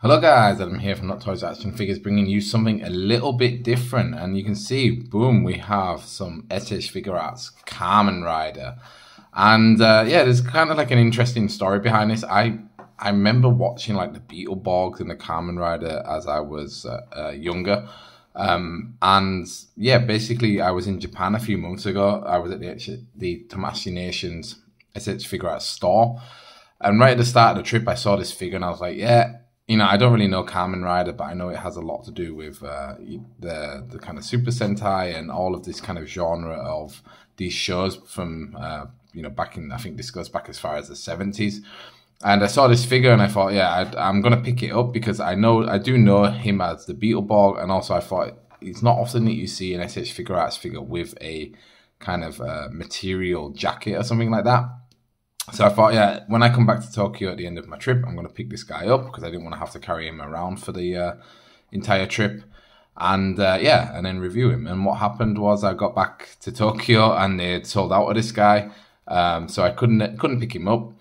Hello guys, I'm here from Untitled Action Figures, bringing you something a little bit different. And you can see, boom, we have some S.H.Figuarts Kamen Rider. And yeah, there's kind of like an interesting story behind this. I remember watching like the Beetleborgs and the Kamen Rider as I was younger. And yeah, basically I was in Japan a few months ago. I was at the Tamashii Nations S.H.Figuarts store. And right at the start of the trip, I saw this figure and I was like, yeah. You know, I don't really know Kamen Rider, but I know it has a lot to do with the kind of Super Sentai and all of this kind of genre of these shows from, you know, back in, I think this goes back as far as the 70s. And I saw this figure and I thought, yeah, I'm going to pick it up because I do know him as the Beetleborg. And also I thought it's not often that you see an S.H.Figuarts figure with a kind of material jacket or something like that. So I thought, yeah, when I come back to Tokyo at the end of my trip, I'm going to pick this guy up because I didn't want to have to carry him around for the entire trip. And yeah, and then review him. And what happened was I got back to Tokyo and they had sold out of this guy. So I couldn't pick him up.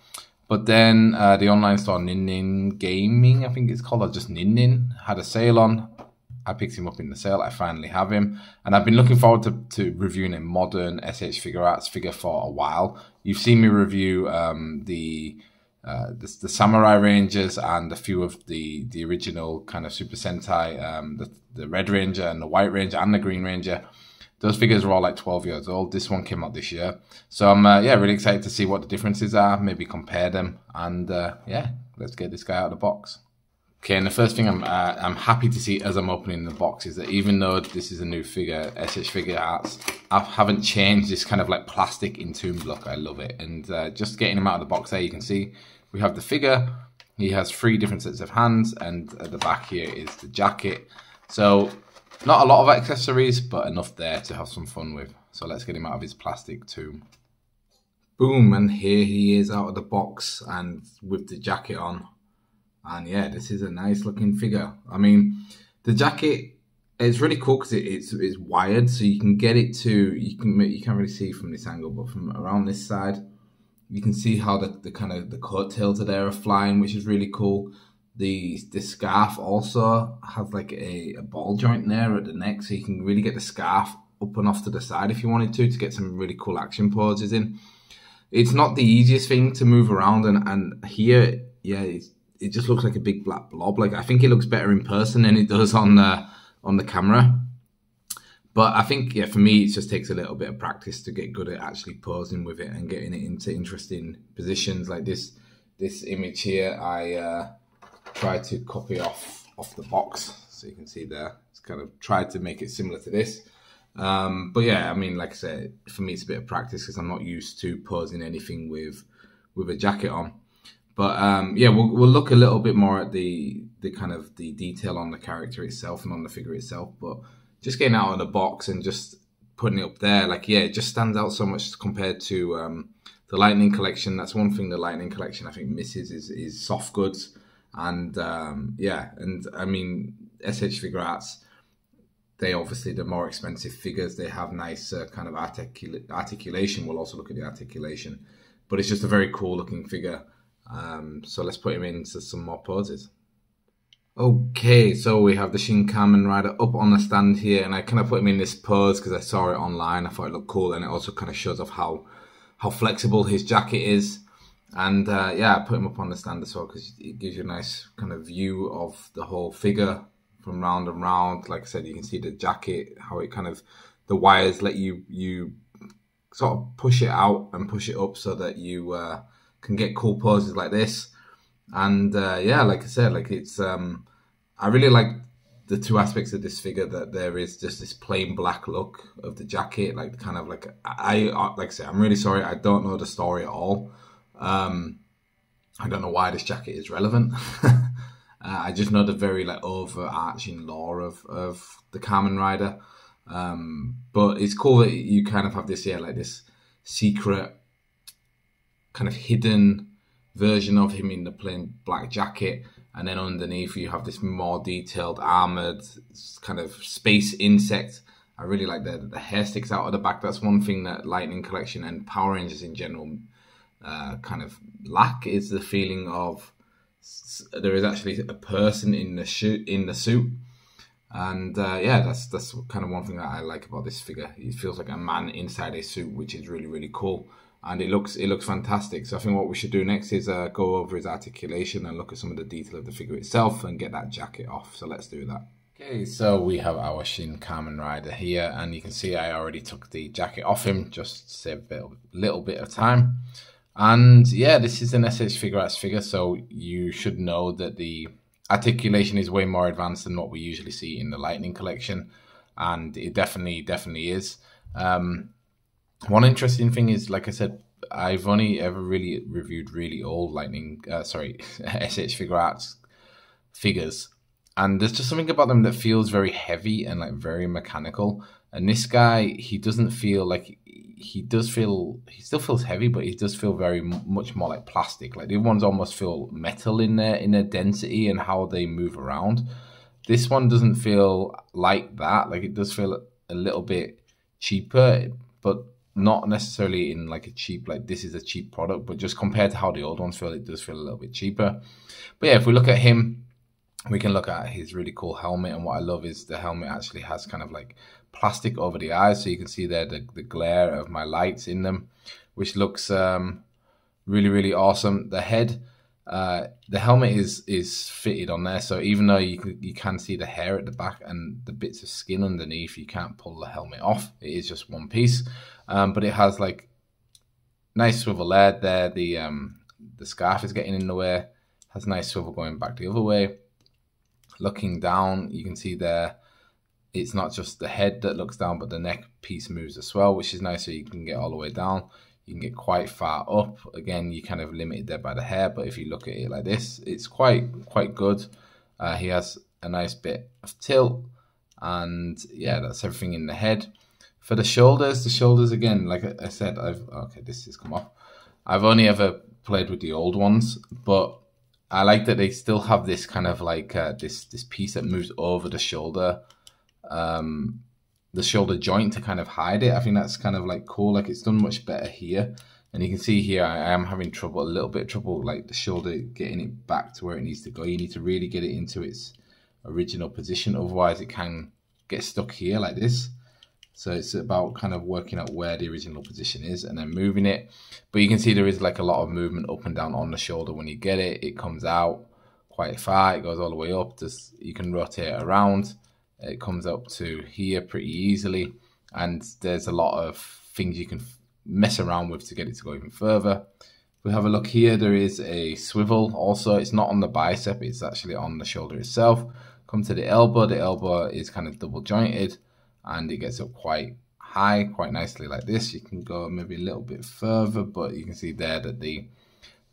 But then the online store Nin Gaming, I think it's called, or just Nin, had a sale on. I picked him up in the sale. I finally have him. And I've been looking forward to reviewing a modern S.H.Figuarts figure for a while. You've seen me review the Samurai Rangers and a few of the original kind of Super Sentai, the Red Ranger and the White Ranger and the Green Ranger. Those figures are all like 12 years old. This one came out this year. So I'm yeah, really excited to see what the differences are, maybe compare them. And yeah, let's get this guy out of the box. Okay, and the first thing I'm happy to see as I'm opening the box is that even though this is a new figure, S.H.Figuarts, I haven't changed this kind of like plastic entombed look. I love it. And just getting him out of the box there, you can see we have the figure. He has 3 different sets of hands, and at the back here is the jacket. So not a lot of accessories, but enough there to have some fun with. So let's get him out of his plastic tomb. Boom, and here he is out of the box and with the jacket on. And yeah, this is a nice looking figure. I mean, the jacket, it's really cool because it's wired, so you can get it to, you can't really see from this angle, but from around this side, you can see how the kind of the coattails are flying, which is really cool. The scarf also has like a ball joint there at the neck, so you can really get the scarf up and off to the side if you wanted to get some really cool action poses in. It's not the easiest thing to move around, and here, yeah, it just looks like a big black blob. Like, I think it looks better in person than it does on the camera. But I think, yeah, for me, it just takes a little bit of practice to get good at actually posing with it and getting it into interesting positions. Like this image here, I tried to copy off the box, so you can see there. It's kind of tried to make it similar to this. But yeah, I mean, like I said, for me, it's a bit of practice because I'm not used to posing anything with a jacket on. But yeah, we'll look a little bit more at the kind of the detail on the character itself and on the figure itself. But just getting out of the box and just putting it up there, like, yeah, it just stands out so much compared to the Lightning Collection. That's one thing the Lightning Collection I think misses is soft goods. And yeah, and I mean, S.H.Figuarts, they obviously, the more expensive figures, they have nice kind of articulation. We'll also look at the articulation. But it's just a very cool looking figure. So let's put him into some more poses. Okay, so we have the Shin Kamen Rider up on the stand here, and I kind of put him in this pose because I saw it online. I thought it looked cool, and it also kind of shows off how flexible his jacket is. And yeah, I put him up on the stand as well because it gives you a nice kind of view of the whole figure from round and round. Like I said, you can see the jacket, how it kind of, the wires let you sort of push it out and push it up so that you can get cool poses like this. And yeah, like I said, like it's I really like the 2 aspects of this figure, that there is just this plain black look of the jacket, like kind of like, like I said, I'm really sorry, I don't know the story at all. I don't know why this jacket is relevant. I just know the very like overarching lore of the Kamen Rider. But it's cool that you kind of have this, yeah, like this secret kind of hidden version of him in the plain black jacket, and then underneath you have this more detailed armored kind of space insect. I really like the hair sticks out of the back. That's one thing that Lightning Collection and Power Rangers in general kind of lack, is the feeling of there is actually a person in the suit. And yeah, that's kind of one thing that I like about this figure. It feels like a man inside a suit, which is really, really cool. And it looks fantastic. So I think what we should do next is go over his articulation and look at some of the detail of the figure itself and get that jacket off. So let's do that. Okay, so we have our Shin Kamen Rider here, and you can see I already took the jacket off him just to save a little bit of time. And yeah, this is an S.H.Figuarts figure, so you should know that the articulation is way more advanced than what we usually see in the Lightning collection, and it definitely is. One interesting thing is, like I said, I've only ever really reviewed really old S.H.Figuarts figures, and there's just something about them that feels very heavy and like very mechanical. And this guy, he doesn't feel like he still feels heavy, but he does feel very much more like plastic. Like the other ones almost feel metal in their density and how they move around. This one doesn't feel like that. Like it does feel a little bit cheaper, but not necessarily in like a cheap, like this is a cheap product, but just compared to how the old ones feel, it does feel a little bit cheaper. But yeah, if we look at him, we can look at his really cool helmet, and what I love is the helmet actually has kind of like plastic over the eyes, so you can see there the glare of my lights in them, which looks really, really awesome. The head, the helmet is fitted on there, so even though you can see the hair at the back and the bits of skin underneath, you can't pull the helmet off. It is just one piece, but it has like nice swivel there. The scarf is getting in the way. Has nice swivel going back the other way. Looking down, you can see there, it's not just the head that looks down, but the neck piece moves as well, which is nice, so you can get all the way down. You can get quite far up. Again, you're kind of limited there by the hair, but if you look at it like this, it's quite good. He has a nice bit of tilt, and yeah, that's everything in the head. For the shoulders again, like I said, okay, this has come off. I've only ever played with the old ones, but I like that they still have this kind of like this piece that moves over the shoulder joint to kind of hide it. I think that's kind of like cool. Like it's done much better here, and you can see here I am having a little bit of trouble like the shoulder getting it back to where it needs to go. You need to really get it into its original position, otherwise it can get stuck here like this. So it's about kind of working out where the original position is and then moving it. But you can see there is like a lot of movement up and down on the shoulder when you get it. It comes out quite far. It goes all the way up. You can rotate it around. It comes up to here pretty easily. And there's a lot of things you can mess around with to get it to go even further. If we have a look here, there is a swivel also. It's not on the bicep. It's actually on the shoulder itself. Come to the elbow. The elbow is kind of double jointed, and it gets up quite high, quite nicely like this. You can go maybe a little bit further, but you can see there that the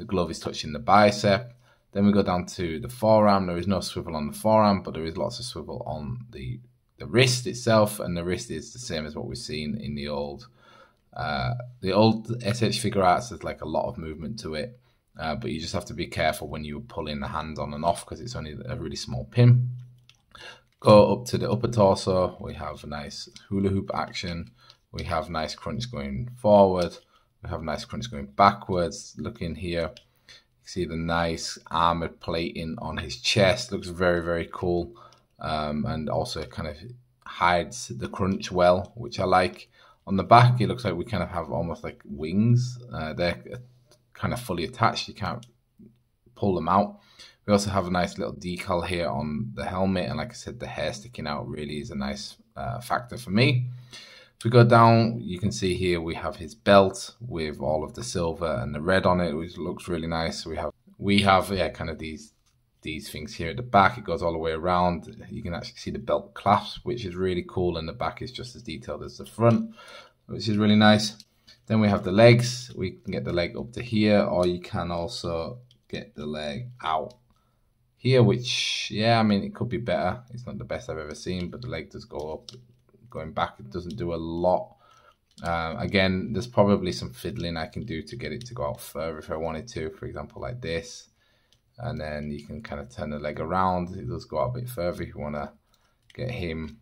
glove is touching the bicep. Then we go down to the forearm. There is no swivel on the forearm, but there is lots of swivel on the wrist itself, and the wrist is the same as what we've seen in the old S.H.Figuarts. There's like a lot of movement to it, but you just have to be careful when you pull in the hands on and off because it's only a really small pin. Go up to the upper torso, we have a nice hula hoop action, we have nice crunch going forward, we have nice crunch going backwards. Look in here, you see the nice armored plating on his chest, looks very, very cool, and also kind of hides the crunch well, which I like. On the back, it looks like we kind of have almost like wings, they're kind of fully attached, you can't pull them out. We also have a nice little decal here on the helmet, and like I said, the hair sticking out really is a nice factor for me. If we go down, you can see here we have his belt with all of the silver and the red on it, which looks really nice. We have yeah, kind of these things here at the back. It goes all the way around. You can actually see the belt clasp, which is really cool, and the back is just as detailed as the front, which is really nice. Then we have the legs. We can get the leg up to here, or you can also get the leg out here, which, yeah, I mean, it could be better. It's not the best I've ever seen, but the leg does go up. Going back, it doesn't do a lot. Again, there's probably some fiddling I can do to get it to go out further if I wanted to, for example, like this. And then you can kind of turn the leg around. It does go out a bit further if you want to get him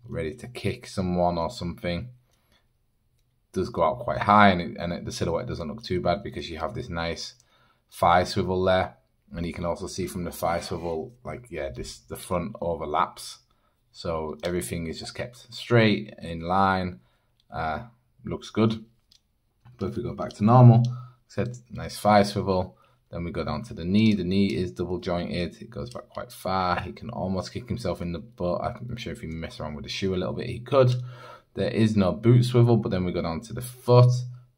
ready to kick someone or something. It does go out quite high, and the silhouette doesn't look too bad because you have this nice thigh swivel there. And you can also see from the thigh swivel, like, yeah, the front overlaps. So everything is just kept straight, in line, looks good. But if we go back to normal, said nice thigh swivel, then we go down to the knee. The knee is double jointed, it goes back quite far. He can almost kick himself in the butt. I'm sure if he mess around with the shoe a little bit, he could. There is no boot swivel, but then we go down to the foot.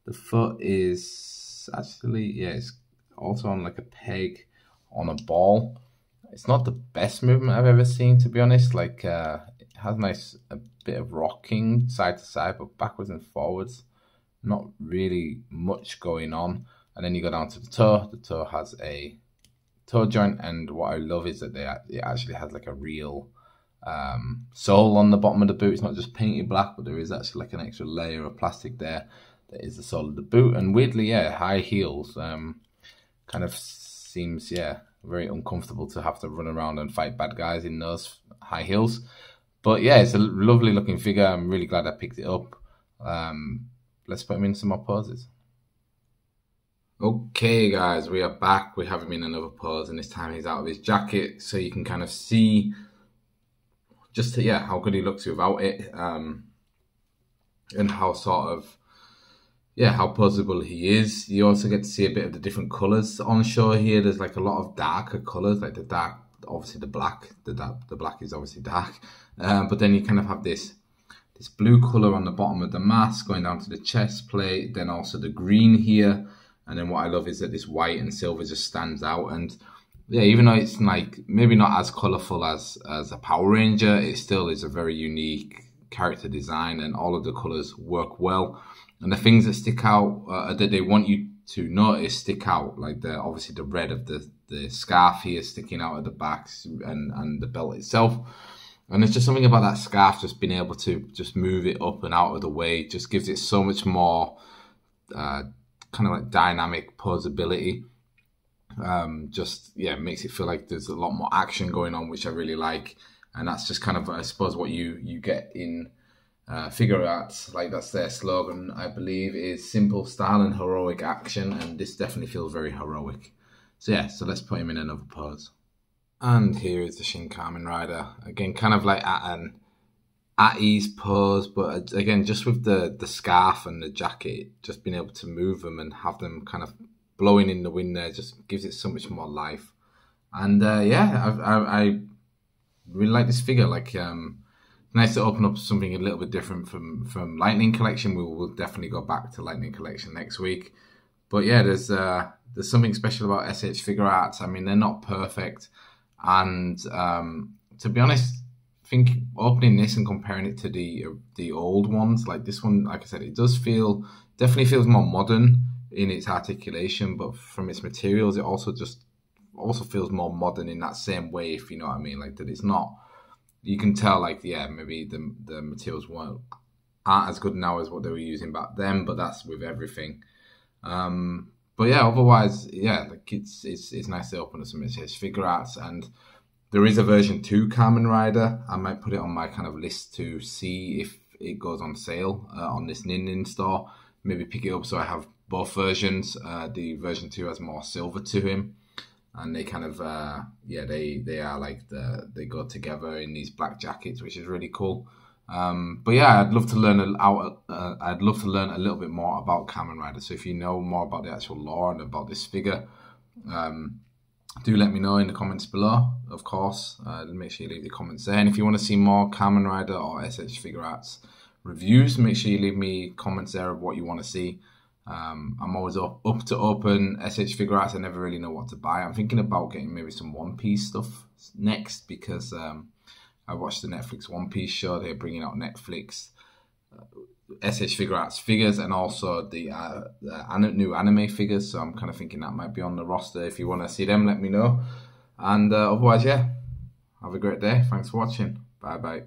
The foot is actually, yeah, it's also on like a peg on a ball. It's not the best movement I've ever seen, to be honest. Like, it has a bit of rocking side to side, but backwards and forwards, not really much going on. And then you go down to the toe. The toe has a toe joint, and what I love is that it actually has like a real sole on the bottom of the boot. It's not just painted black, but there is actually like an extra layer of plastic there that is the sole of the boot. And weirdly, yeah, high heels kind of seems, yeah, very uncomfortable to have to run around and fight bad guys in those high heels. But yeah, it's a lovely looking figure. I'm really glad I picked it up. Let's put him in some more poses. Okay guys, we are back. We have him in another pose, and this time he's out of his jacket, so you can kind of see just how good he looks without it, and how sort of how posable he is. You also get to see a bit of the different colors on show here. There's like a lot of darker colors, like the dark, obviously the black. The black is obviously dark, but then you kind of have this blue color on the bottom of the mask going down to the chest plate, then also the green here. And then what I love is that this white and silver just stands out. And yeah, even though it's like maybe not as colorful as a Power Ranger, it still is a very unique character design, and all of the colors work well. And the things that stick out, that they want you to notice, stick out. Like obviously the red of the scarf here sticking out at the back, and the belt itself. And it's just something about that scarf, just being able to just move it up and out of the way, just gives it so much more kind of like dynamic posability. Makes it feel like there's a lot more action going on, which I really like. And that's just kind of, I suppose, what you get in Figuarts. Like, that's their slogan, I believe, is simple style and heroic action, and this definitely feels very heroic. So yeah, so let's put him in another pose. And here is the Shin Kamen Rider, again kind of like at an at ease pose, but again, just with the scarf and the jacket, just being able to move them and have them kind of blowing in the wind there just gives it so much more life. And I really like this figure. Like, nice to open up something a little bit different from Lightning Collection. We'll definitely go back to Lightning Collection next week. But yeah, there's something special about S.H.Figuarts. I mean, they're not perfect, and to be honest, I think opening this and comparing it to the old ones, like this one, like I said, it does definitely feels more modern in its articulation, but from its materials, it also feels more modern in that same way, if you know what I mean. Like, that it's not, you can tell, like, yeah, maybe the materials aren't as good now as what they were using back then, but that's with everything. But yeah, otherwise, yeah, like it's nice to open up some S.H.Figuarts, and there is a version 2 Kamen Rider. I might put it on my kind of list to see if it goes on sale on this Nin store. Maybe pick it up so I have both versions. The version 2 has more silver to him, and they kind of they are like they go together in these black jackets, which is really cool. But yeah, I'd love to learn a little bit more about Kamen Rider. So if you know more about the actual lore and about this figure, do let me know in the comments below, of course. Make sure you leave the comments there. And if you want to see more Kamen Rider or S.H.Figuarts reviews, make sure you leave me comments there of what you want to see. I'm always up to open S.H.Figuarts. I never really know what to buy. I'm thinking about getting maybe some One Piece stuff next, because I watched the Netflix One Piece show. They're bringing out Netflix S.H.Figuarts figures, and also the new anime figures. So I'm kind of thinking that might be on the roster. If you want to see them, let me know. And otherwise, yeah, have a great day. Thanks for watching. Bye bye.